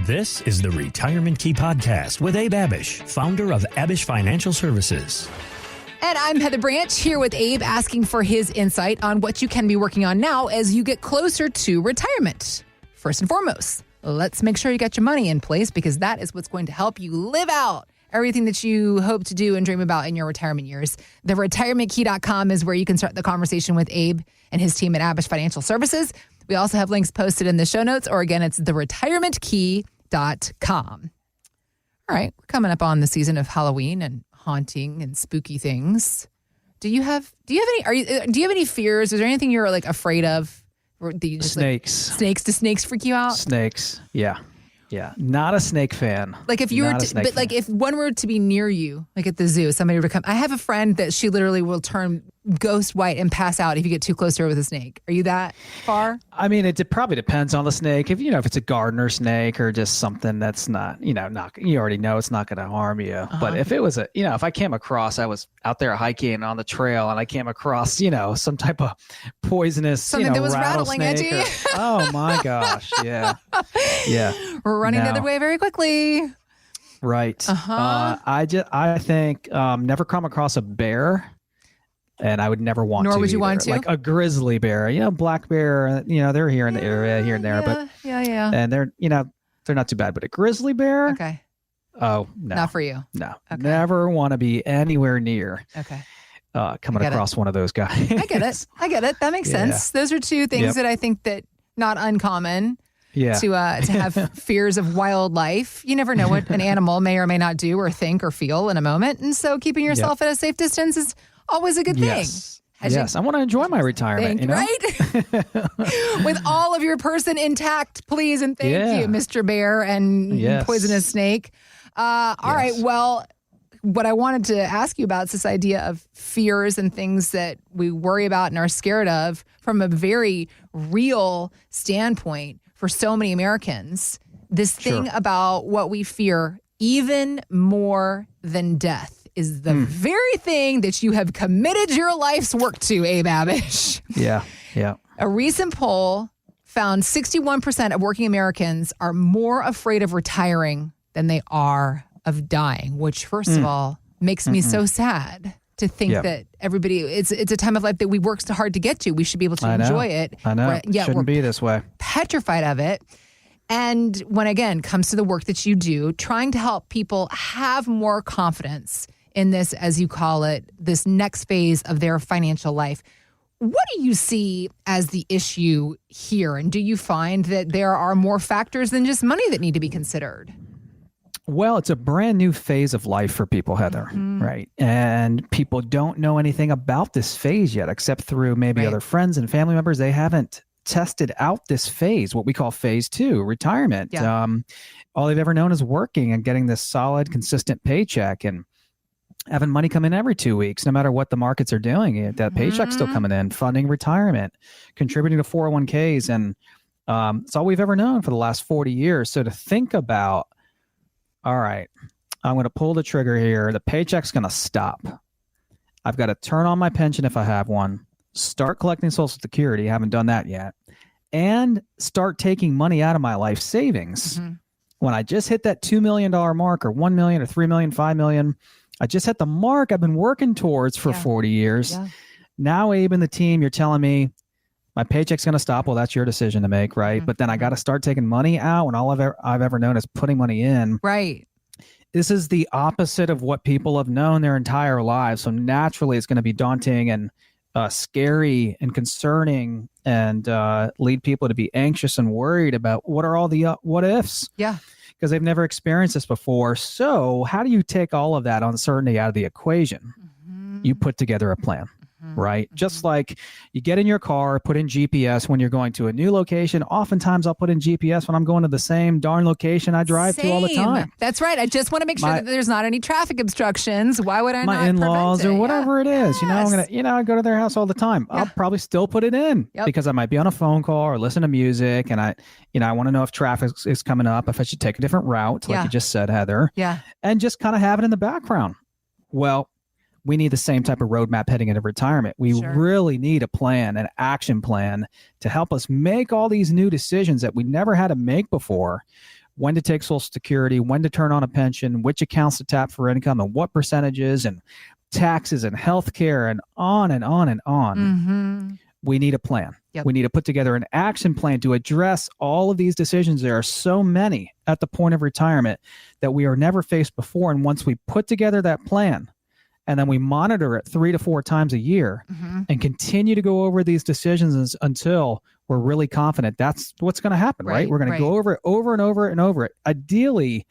This is the Retirement Key Podcast with Abe Abish, founder of Abish Financial Services. And I'm Heather Branch here with Abe, asking for his insight on what you can be working on now as you get closer to retirement. First and foremost, let's make sure you got your money in place, because that is what's going to help you live out everything that you hope to do and dream about in your retirement years. The retirementkey.com is where you can start the conversation with Abe and his team at Abish Financial Services. We also have links posted in the show notes, or again, it's theretirementkey.com. All right, we're coming up on the season of Halloween and haunting and spooky things. Do you have any fears? Is there anything you're like afraid of? Or do you just, snakes. Do snakes freak you out? Snakes. Yeah. Not a snake fan. Like if you were like if one were to be near you, like at the zoo, somebody were to come. I have a friend that she literally will turn ghost white and pass out if you get too close to her with a snake. Are you that far? I mean, it probably depends on the snake. If it's a gardener snake or just something that's not, not, you already know it's not going to harm you. Uh-huh. But if it was if I came across, I was out there hiking on the trail and I came across, some type of poisonous, something that was rattling at you. Oh my gosh. Yeah. Yeah. We're running the other way very quickly. Right. Uh-huh. I think never come across a bear. And I would never want to. Nor would you want to? Like a grizzly bear, black bear, they're here in the area, here and there. But and they're not too bad. But a grizzly bear? Okay. Oh, no. Not for you. No. Okay. Never want to be anywhere near. Okay. Coming across one of those guys. I get it. That makes sense. Those are two things that I think that not uncommon. Yeah. To have fears of wildlife. You never know what an animal may or may not do or think or feel in a moment. And so keeping yourself at a safe distance is always a good thing. Yes. I want to enjoy my retirement. Right? With all of your person intact, please. And thank you, Mr. Bear and Poisonous Snake. All right. Well, what I wanted to ask you about is this idea of fears and things that we worry about and are scared of from a very real standpoint for so many Americans. This thing about what we fear even more than death is the very thing that you have committed your life's work to, Abe Abish. Yeah. A recent poll found 61% of working Americans are more afraid of retiring than they are of dying, which, first of all, makes me so sad to think that everybody, it's a time of life that we work so hard to get to. We should be able to enjoy it. I know. Shouldn't be this way. Petrified of it. And when, again, comes to the work that you do, trying to help people have more confidence in this, as you call it, this next phase of their financial life. What do you see as the issue here? And do you find that there are more factors than just money that need to be considered? Well, it's a brand new phase of life for people, Heather, right? And people don't know anything about this phase yet, except through maybe other friends and family members. They haven't tested out this phase, what we call phase 2, retirement. Yeah. All they've ever known is working and getting this solid, consistent paycheck and having money come in every 2 weeks, no matter what the markets are doing. That paycheck's still coming in, funding retirement, contributing to 401ks. And it's all we've ever known for the last 40 years. So to think about, all right, I'm going to pull the trigger here. The paycheck's going to stop. I've got to turn on my pension if I have one, start collecting Social Security. I haven't done that yet. And start taking money out of my life savings. When I just hit that $2 million mark, or $1 million or $3 million, $5 million, I just hit the mark I've been working towards for 40 years. Yeah. Now, Abe and the team, you're telling me my paycheck's going to stop. Well, that's your decision to make, right? But then I got to start taking money out when all I've ever known is putting money in. Right. This is the opposite of what people have known their entire lives. So naturally, it's going to be daunting and scary and concerning, and lead people to be anxious and worried about what are all the what ifs. Yeah. Because they've never experienced this before. So how do you take all of that uncertainty out of the equation? You put together a plan. right? Just like you get in your car, put in GPS when you're going to a new location. Oftentimes I'll put in GPS when I'm going to the same darn location I drive to all the time. That's right. I just want to make sure that there's not any traffic obstructions. Why would I not prevent it? My in-laws or whatever it is. You know, I go to their house all the time. I'll probably still put it in because I might be on a phone call or listen to music, and I want to know if traffic is coming up, if I should take a different route, like you just said, Heather. Yeah. And just kind of have it in the background. Well, we need the same type of roadmap heading into retirement. We really need a plan, an action plan to help us make all these new decisions that we never had to make before. when to take Social Security, when to turn on a pension, which accounts to tap for income, and what percentages, and taxes and healthcare, and on and on and on. Mm-hmm. We need a plan. Yep. We need to put together an action plan to address all of these decisions. There are so many at the point of retirement that we are never faced before. And once we put together that plan, and then we monitor it 3 to 4 times a year, and continue to go over these decisions until we're really confident that's what's going to happen, right? We're going to go over it over and over and over it. Ideally,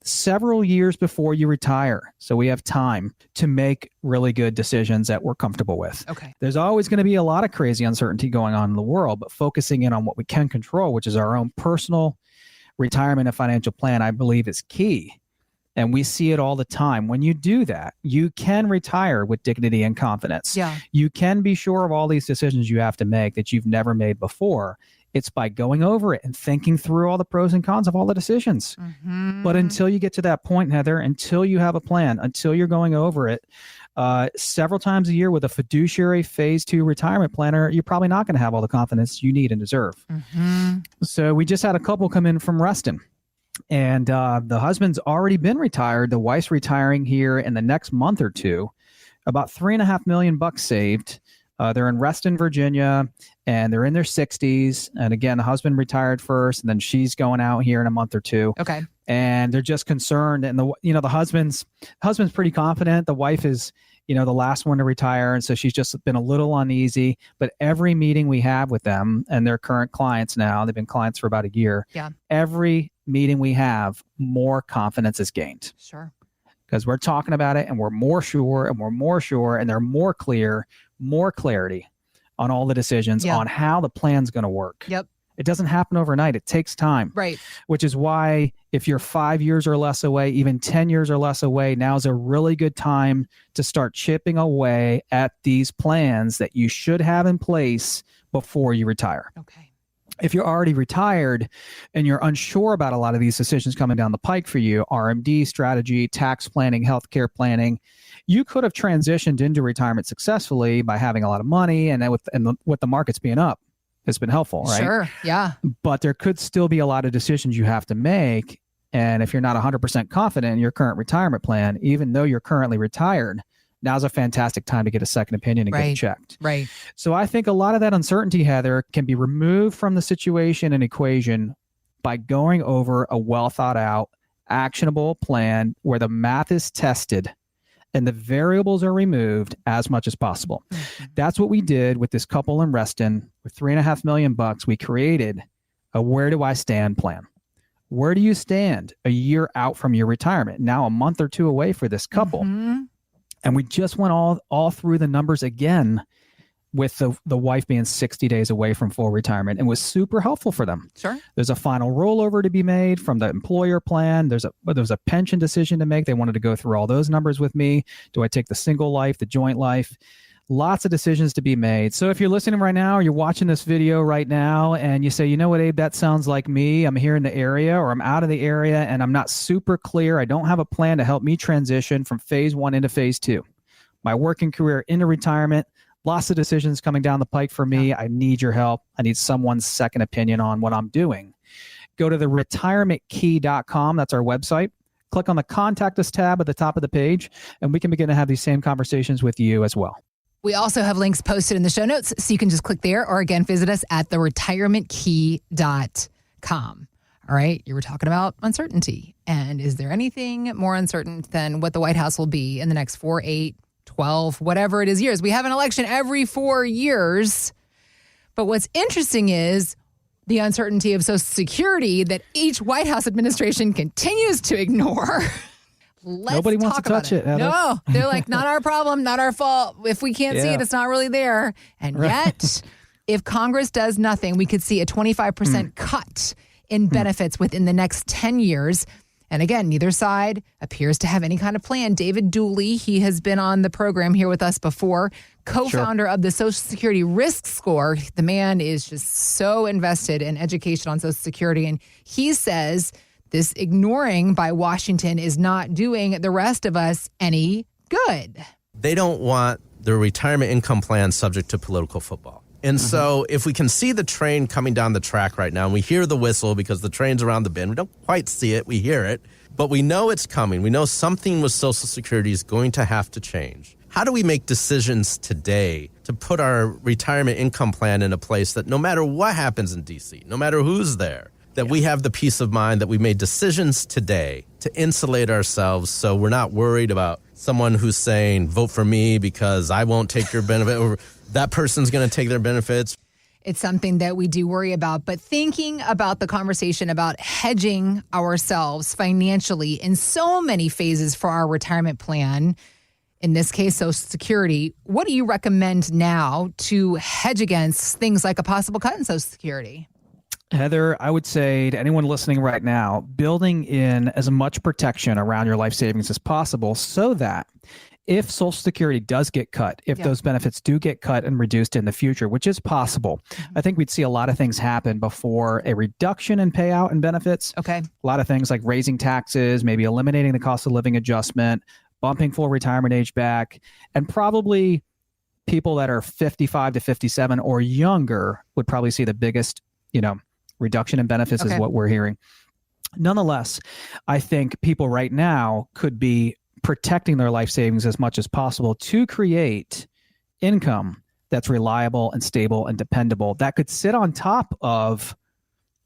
several years before you retire. So we have time to make really good decisions that we're comfortable with. Okay. There's always going to be a lot of crazy uncertainty going on in the world, but focusing in on what we can control, which is our own personal retirement and financial plan, I believe is key. And we see it all the time. When you do that, you can retire with dignity and confidence. Yeah. You can be sure of all these decisions you have to make that you've never made before. It's by going over it and thinking through all the pros and cons of all the decisions. But until you get to that point, Heather, until you have a plan, until you're going over it several times a year with a fiduciary phase 2 retirement planner, you're probably not going to have all the confidence you need and deserve. So we just had a couple come in from Reston. And the husband's already been retired. The wife's retiring here in the next month or two. About $3.5 million saved. They're in Reston, Virginia, and they're in their 60s. And again, the husband retired first, and then she's going out here in a month or two. Okay. And they're just concerned. And the husband's pretty confident. The wife is, the last one to retire, and so she's just been a little uneasy. But every meeting we have with them, and they're current clients now, they've been clients for about a year. Yeah. Every meeting we have, more confidence is gained. Sure. Because we're talking about it, and we're more sure, and they're more clear, more clarity on all the decisions on how the plan's going to work. Yep. It doesn't happen overnight. It takes time. Right. Which is why if you're 5 years or less away, even 10 years or less away, now's a really good time to start chipping away at these plans that you should have in place before you retire. Okay. If you're already retired and you're unsure about a lot of these decisions coming down the pike for you, RMD strategy, tax planning, healthcare planning, you could have transitioned into retirement successfully by having a lot of money, and then with the markets being up, it's been helpful, right? Sure, yeah. But there could still be a lot of decisions you have to make. And if you're not 100% confident in your current retirement plan, even though you're currently retired, now's a fantastic time to get a second opinion and get it checked. Right. So I think a lot of that uncertainty, Heather, can be removed from the situation and equation by going over a well thought out, actionable plan where the math is tested and the variables are removed as much as possible. That's what we did with this couple in Reston. With $3.5 million, we created a where do I stand plan. Where do you stand a year out from your retirement? Now a month or two away for this couple. And we just went all through the numbers again with the wife being 60 days away from full retirement, and was super helpful for them. Sure. There's a final rollover to be made from the employer plan. There's a pension decision to make. They wanted to go through all those numbers with me. Do I take the single life, the joint life? Lots of decisions to be made. So if you're listening right now, or you're watching this video right now, and you say, you know what, Abe, that sounds like me. I'm here in the area, or I'm out of the area, and I'm not super clear. I don't have a plan to help me transition from phase 1 into phase 2. My working career into retirement, lots of decisions coming down the pike for me. I need your help. I need someone's second opinion on what I'm doing. Go to the retirementkey.com. That's our website. Click on the Contact Us tab at the top of the page, and we can begin to have these same conversations with you as well. We also have links posted in the show notes, so you can just click there, or again, visit us at theretirementkey.com. All right, you were talking about uncertainty. And is there anything more uncertain than what the White House will be in the next 4, 8, 12, whatever it is years? We have an election every 4 years. But what's interesting is the uncertainty of Social Security that each White House administration continues to ignore. Nobody wants to touch it. No, they're like, not our problem, not our fault. If we can't see it, it's not really there. And yet, if Congress does nothing, we could see a 25% cut in benefits within the next 10 years. And again, neither side appears to have any kind of plan. David Dooley, he has been on the program here with us before, co-founder of the Social Security Risk Score. The man is just so invested in education on Social Security. And he says this ignoring by Washington is not doing the rest of us any good. They don't want their retirement income plan subject to political football. And so if we can see the train coming down the track right now, and we hear the whistle because the train's around the bend, we don't quite see it, we hear it, but we know it's coming. We know something with Social Security is going to have to change. How do we make decisions today to put our retirement income plan in a place that no matter what happens in D.C., no matter who's there, that we have the peace of mind that we made decisions today to insulate ourselves so we're not worried about someone who's saying, vote for me because I won't take your benefit, or that person's going to take their benefits. It's something that we do worry about, but thinking about the conversation about hedging ourselves financially in so many phases for our retirement plan, in this case, Social Security, what do you recommend now to hedge against things like a possible cut in Social Security? Heather, I would say to anyone listening right now, building in as much protection around your life savings as possible so that if Social Security does get cut, if those benefits do get cut and reduced in the future, which is possible, I think we'd see a lot of things happen before a reduction in payout and benefits. Okay. A lot of things like raising taxes, maybe eliminating the cost of living adjustment, bumping full retirement age back, and probably people that are 55 to 57 or younger would probably see the biggest, reduction in benefits is what we're hearing. Nonetheless, I think people right now could be protecting their life savings as much as possible to create income that's reliable and stable and dependable that could sit on top of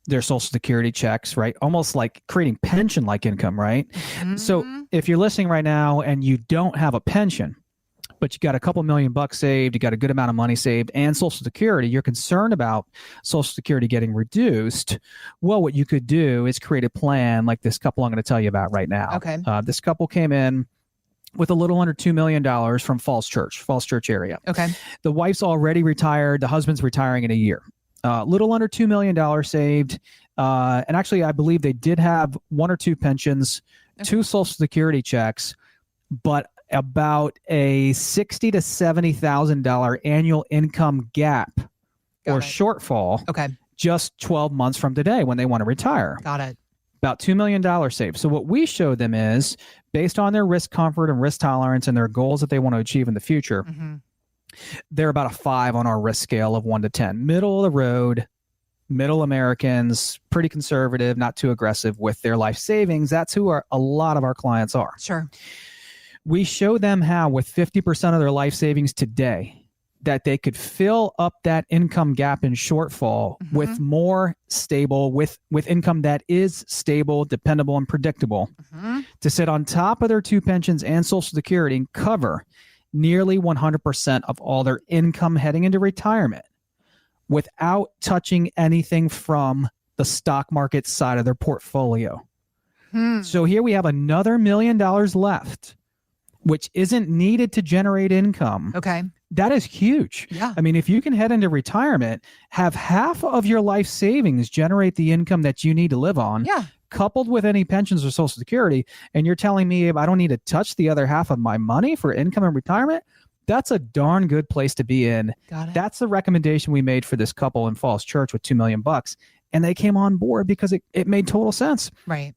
their Social Security checks, right? Almost like creating pension-like income, right? Mm-hmm. So if you're listening right now and you don't have a pension, but you got a couple $1,000,000 saved, you got a good amount of money saved, and Social Security, you're concerned about Social Security getting reduced. Well, what you could do is create a plan like this couple I'm going to tell you about right now. Okay. This couple came in with a little under $2 million from Falls Church area. Okay. The wife's already retired. The husband's retiring in a year. Little under $2 million saved. And actually, I believe they did have one or two pensions, two Social Security checks, but about a $60,000 to $70,000 annual income gap shortfall. Okay. Just 12 months from today when they want to retire. Got it. About $2 million saved. So what we showed them is based on their risk comfort and risk tolerance and their goals that they want to achieve in the future, they're about a 5 on our risk scale of 1 to 10. Middle of the road, middle Americans, pretty conservative, not too aggressive with their life savings. That's who a lot of our clients are. Sure. We show them how with 50% of their life savings today that they could fill up that income gap and shortfall with more stable, with income that is stable, dependable, and predictable to sit on top of their two pensions and Social Security and cover nearly 100% of all their income heading into retirement without touching anything from the stock market side of their portfolio. So here we have another $1 million left, which isn't needed to generate income. Okay. That is huge. Yeah. I mean, if you can head into retirement, have half of your life savings generate the income that you need to live on, coupled with any pensions or Social Security, and you're telling me if I don't need to touch the other half of my money for income and retirement, that's a darn good place to be in. Got it. That's the recommendation we made for this couple in Falls Church with $2 million. And they came on board because it made total sense. Right.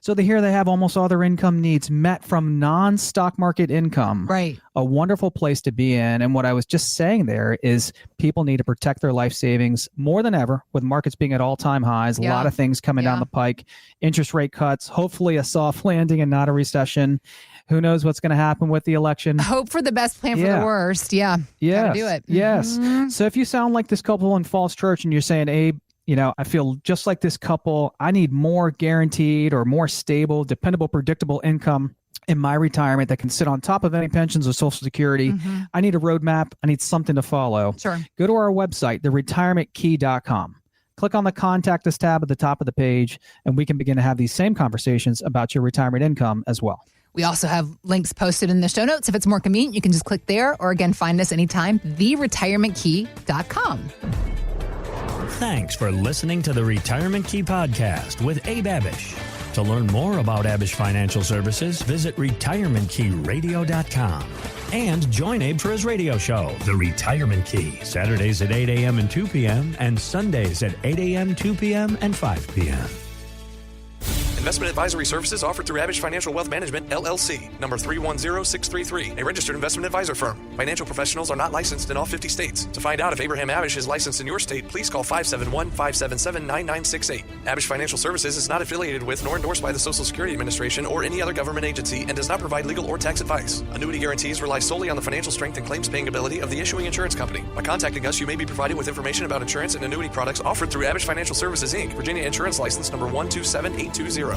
So here they have almost all their income needs met from non-stock market income. Right. A wonderful place to be in. And what I was just saying there is people need to protect their life savings more than ever with markets being at all-time highs. A lot of things coming down the pike. Interest rate cuts, hopefully a soft landing and not a recession. Who knows what's going to happen with the election? Hope for the best, plan for the worst. Yeah. Yes. Gotta do it. Yes. So if you sound like this couple in Falls Church and you're saying, Abe, I feel just like this couple. I need more guaranteed or more stable, dependable, predictable income in my retirement that can sit on top of any pensions or Social Security. I need a roadmap. I need something to follow. Sure. Go to our website, theretirementkey.com. Click on the Contact Us tab at the top of the page, and we can begin to have these same conversations about your retirement income as well. We also have links posted in the show notes. If it's more convenient, you can just click there, or again, find us anytime, theretirementkey.com. Thanks for listening to the Retirement Key Podcast with Abe Abish. To learn more about Abish Financial Services, visit retirementkeyradio.com. And join Abe for his radio show, The Retirement Key, Saturdays at 8 a.m. and 2 p.m. and Sundays at 8 a.m., 2 p.m., and 5 p.m. Investment advisory services offered through Abish Financial Wealth Management, LLC, number 310633, a registered investment advisor firm. Financial professionals are not licensed in all 50 states. To find out if Abraham Abish is licensed in your state, please call 571-577-9968. Abish Financial Services is not affiliated with nor endorsed by the Social Security Administration or any other government agency and does not provide legal or tax advice. Annuity guarantees rely solely on the financial strength and claims paying ability of the issuing insurance company. By contacting us, you may be provided with information about insurance and annuity products offered through Abish Financial Services, Inc., Virginia Insurance License number 127820.